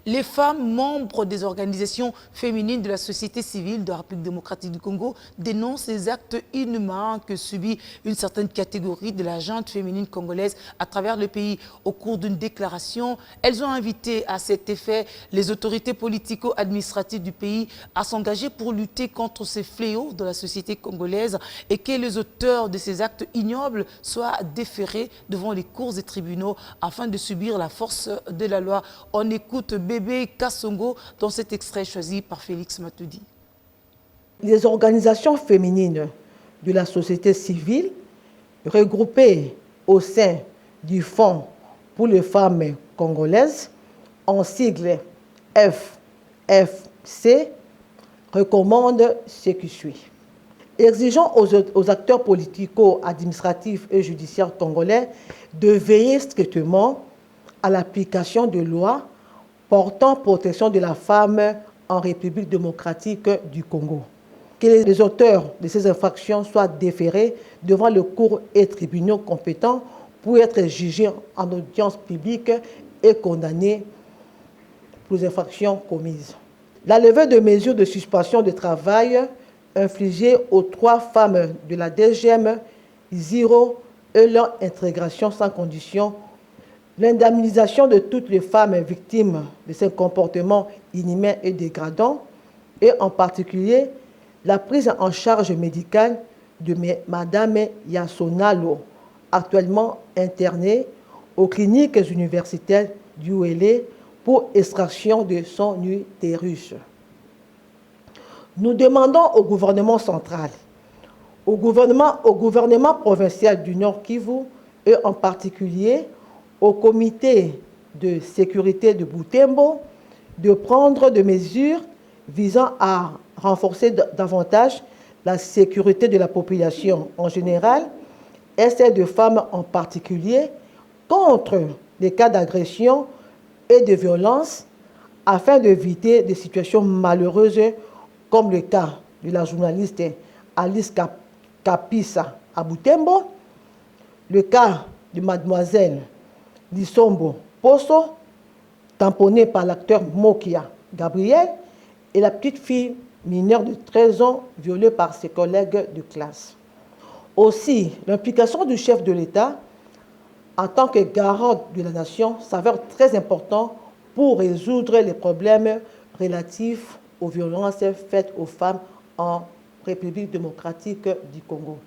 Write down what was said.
Les femmes membres des organisations féminines de la société civile de la République démocratique du Congo dénoncent les actes inhumains que subit une certaine catégorie de la junte féminine congolaise à travers le pays. Au cours d'une déclaration, elles ont invité à cet effet les autorités politico-administratives du pays à s'engager pour lutter contre ces fléaux de la société congolaise et que les auteurs de ces actes ignobles soient déférés devant les cours et tribunaux afin de subir la force de la loi. On écoute Bébé Kassongo dans cet extrait choisi par Félix Matoudi. Les organisations féminines de la société civile regroupées au sein du Fonds pour les femmes congolaises, en sigle FFC, recommandent ce qui suit. Exigeant aux acteurs politico-administratifs et judiciaires congolais de veiller strictement à l'application de lois portant protection de la femme en République démocratique du Congo. Que les auteurs de ces infractions soient déférés devant le cours et tribunaux compétents pour être jugés en audience publique et condamnés pour les infractions commises. La levée de mesures de suspension de travail infligées aux 3 femmes de la DGM Zero et leur intégration sans condition, l'indemnisation de toutes les femmes victimes de ces comportements inhumains et dégradants, et en particulier la prise en charge médicale de Madame Yassonalo, actuellement internée aux cliniques universitaires du Ouélé pour extraction de son utérus. Nous demandons au gouvernement central, au gouvernement provincial du Nord Kivu et en particulier au comité de sécurité de Butembo de prendre des mesures visant à renforcer davantage la sécurité de la population en général et celle de femmes en particulier contre les cas d'agression et de violence afin d'éviter des situations malheureuses comme le cas de la journaliste Alice Kapisa à Butembo, le cas de mademoiselle Lisombo Poso, tamponnée par l'acteur Mokia Gabriel, et la petite fille mineure de 13 ans violée par ses collègues de classe. Aussi, l'implication du chef de l'État en tant que garant de la nation s'avère très important pour résoudre les problèmes relatifs aux violences faites aux femmes en République démocratique du Congo.